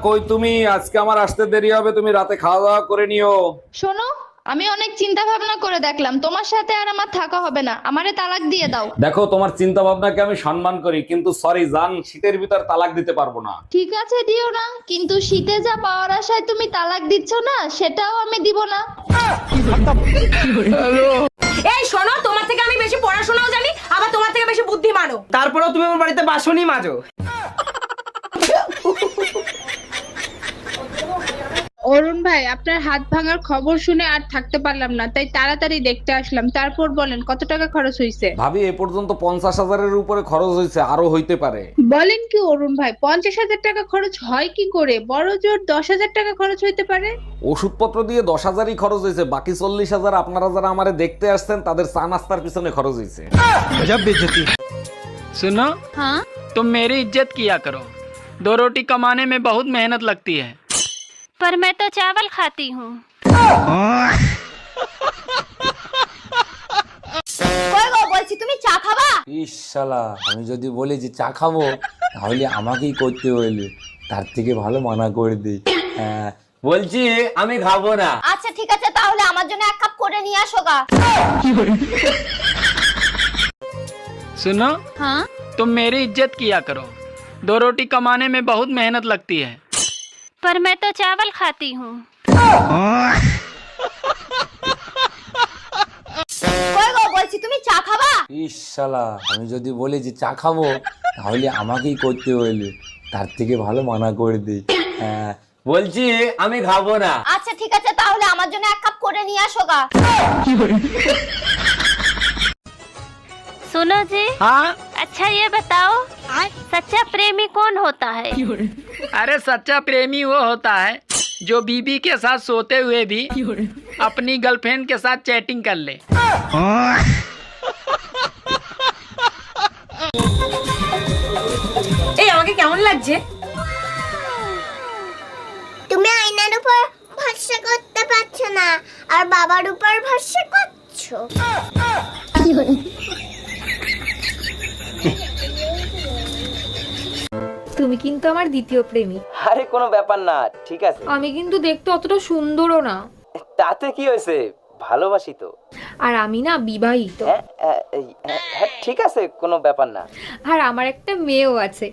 কই তুমি? আজকে আমার আসতে দেরি হবে, তুমি রাতে খাওয়া দাওয়া করে নিও। শোনো, আমি অনেক চিন্তা ভাবনা করে দেখলাম তোমার সাথে আর আমার থাকা হবে না, আমারে তালাক দিয়ে দাও। দেখো, তোমার চিন্তা ভাবনাকে আমি সম্মান করি, কিন্তু সরি জান, শীতের ভিতর তালাক দিতে পারবো না। ঠিক আছে দিও না, কিন্তু শীতে যা পাওয়ার আশায় তুমি তালাক দিচ্ছ না, সেটাও আমি দিব না। এই শোনো, তোমার থেকে আমি বেশি পড়াশোনাও জানি, আবার তোমার থেকে বেশি বুদ্ধিমানও। তারপরেও তুমি আমার বাড়িতে বাসনই মাজো। অরুণ ভাই, আপনার হাত ভাঙার খবর শুনে আর থাকতে পারলাম না, তাই তাড়াতাড়ি দেখতে আসলাম। তারপর বলেন কত টাকা খরচ হয়েছে। ভাবি, এ পর্যন্ত 50,000-এর উপরে খরচ হয়েছে, আরো হইতে পারে। বলেন কি অরুণ ভাই, 50,000 টাকা খরচ হয় কি করে? বড় জোর 10,000 টাকা খরচ হইতে পারে। ওষুধপত্র দিয়ে 10,000-ই খরচ হয়েছে, বাকি 40,000 আপনারা যারা আমারে দেখতে আসছেন তাদের চা নাস্তার পিছনে খরচ হয়েছে। सुनो, हाँ तुम मेरी इज्जत किया करो। 2 रोटी कमाने में बहुत मेहनत लगती है। पर मैं तो चावल खाती हूँ। কই গো, বলছি তুমি চা খাবা? ইস শালা, আমি যদি বলি যে চা খাবো তাহলে আমাকেই করতে হইলে, তার থেকে ভালো মানা করে দিই। হ্যাঁ, বলছি আমি খাবো না। আচ্ছা ঠিক আছে, তাহলে আমার জন্য 1 কাপ করে নিয়ে আসো গা। सुनो, हाँ तुम मेरी इज्जत किया करो। 2 रोटी कमाने में बहुत मेहनत लगती है। पर मैं तो चावल खाती हूँ। কই গো, বলছি তুমি চা খাবা? ইস শালা, আমি যদি বলি যে চা খাবো তাহলে আমাকেই করতে হইলে, তার থেকে ভালো মানা করে দিই। হ্যাঁ, বলছি আমি খাবো না। আচ্ছা ঠিক আছে, তাহলে আমার জন্য 1 কাপ করে নিয়ে আসো গা। सुनो जी, हाँ? अच्छा ये बताओ, सच्चा प्रेमी कौन होता है? अरे सच्चा प्रेमी वो होता है जो बीबी के साथ सोते हुए भी अपनी गर्लफ्रेंड के साथ चैटिंग कर ले। এই আমাকে কেমন লাগছে? তুমি আয়নার উপর ভরসা করতে পারছো না, আর বাবার উপর ভরসা করছো। তুমি কিন্তু আমার দ্বিতীয় প্রেমী। আরে কোনো ব্যাপার না, ঠিক আছে। আমি কিন্তু দেখতে অতটা সুন্দরও না। তাতে কি হয়েছে, ভালোবাসি তো। আর আমি না বিবাহিত। হ্যাঁ, ঠিক আছে, কোনো ব্যাপার না। আর আমার একটা মেয়েও আছে।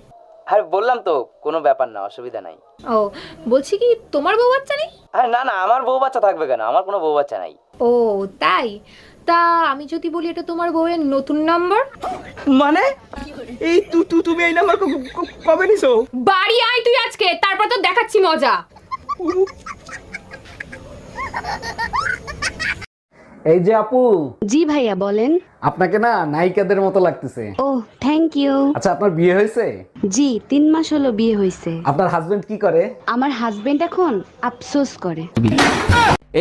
আরে বললাম তো, কোনো ব্যাপার না, অসুবিধা নাই। ও, বলছি কি তোমার বউ বাচ্চা নেই? আরে না না, আমার বউ বাচ্চা থাকবে কেন, আমার কোনো বউ বাচ্চা নাই। ও তাই? তা আমি যদি বলি এটা তোমার বউয়ের নতুন নাম্বার? মানে এই তুমি এই নাম্বার কবে নিছো? বাড়ি আয় তুই আজকে, তারপর তো দেখাচ্ছি মজা। এই যে আপু, জি ভাইয়া বলেন। আপনাকে না নায়িকাদের মতো লাগতেছে। ও থ্যাংক ইউ। আচ্ছা, আপনার বিয়ে হয়েছে? জি 3 মাস হলো বিয়ে হয়েছে। আপনার হাজবেন্ড কি করে? আমার হাজবেন্ড এখন আফসোস করে।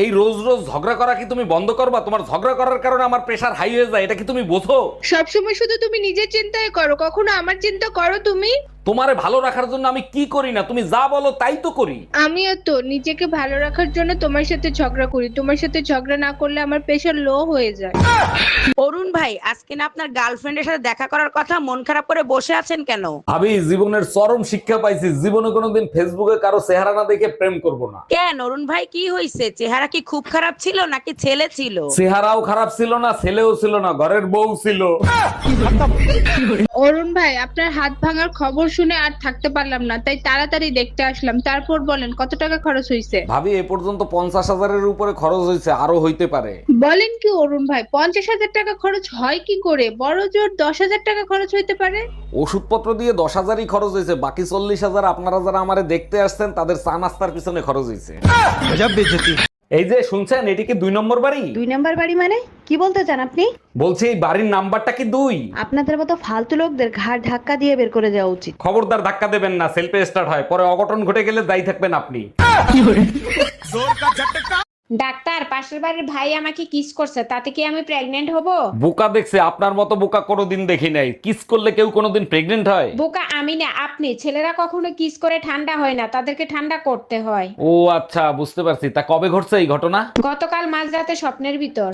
এই রোজ রোজ ঝগড়া করা কি তুমি বন্ধ করবা? তোমার ঝগড়া করার কারণে আমার প্রেশার হাই হয়ে যায়, এটা কি তুমি বোঝো? সবসময় শুধু তুমি নিজের চিন্তাই করো, কখনো আমার চিন্তা করো তুমি? তোমারে ভালো রাখার জন্য আমি কি করি না, তুমি যা বলো তাই তো করি। আমিও তো নিজেকে ভালো রাখার জন্য তোমার সাথে ঝগড়া করি। তোমার সাথে ঝগড়া না করলে আমার প্রেশার লো হয়ে যায়। অরুণ ভাই, আজকে না আপনার গার্লফ্রেন্ডের সাথে দেখা করার কথা, মন খারাপ করে বসে আছেন কেন? ভাবি, জীবনের চরম শিক্ষা পাইছি, জীবনে কোনোদিন ফেসবুকে কারো চেহারা না দেখে প্রেম করব না। কেন অরুণ ভাই, কি হয়েছে? চেহারা কি খুব খারাপ ছিল নাকি ছেলে ছিল? চেহারাও খারাপ ছিল না, ছেলেও ছিল না, ঘরের বউ ছিল। অরুণ ভাই, আপনার হাত ভাঙার খবর শুনে আর থাকতে পারলাম না, তাই তাড়াতাড়ি দেখতে আসলাম। তারপর বলেন কত টাকা খরচ হয়েছে। ভাবি, এ পর্যন্ত 50,000-এর উপরে খরচ হয়েছে, আরো হইতে পারে। বলেন কি অরুণ ভাই, 50,000 টাকা খরচ হয় কি করে? বড় জোর 10,000 টাকা খরচ হইতে পারে। ওষুধপত্র দিয়ে 10,000-ই খরচ হয়েছে, বাকি 40,000 আপনারা যারা আমারে দেখতে আসছেন তাদের চা নাস্তার পিছনে খরচ হয়েছে। এই যে শুনছেন, এটি কি 2 নম্বর বাড়ি? 2 নাম্বার বাড়ি মানে কি বলতে চান আপনি? বলছি এই বাড়ির নাম্বারটা কি 2? আপনাদের মতো ফালতু লোকদের ঘাড় ধাক্কা দিয়ে বের করে দেওয়া উচিত। খবরদার ধাক্কা দেবেন না, সেলফে স্টার্ট হয়, পরে অঘটন ঘটে গেলে দায়ী থাকবেন আপনি। ডাক্তার, পাশের বাড়ির ভাই আমাকে কিস করছে, তাতে কি আমি প্রেগন্যান্ট হব? বোকা দেখছে, আপনার মতো বোকা কোনোদিন দেখি নাই। কিস করলে কেউ কোনোদিন প্রেগনেন্ট হয়? বোকা আমি না আপনি। ছেলেরা কখনো কিস করে ঠান্ডা হয় না, তাদেরকে ঠান্ডা করতে হয়। ও আচ্ছা, বুঝতে পারছি। তা কবে ঘটছে এই ঘটনা? গতকাল মাঝরাতে স্বপ্নের ভিতর।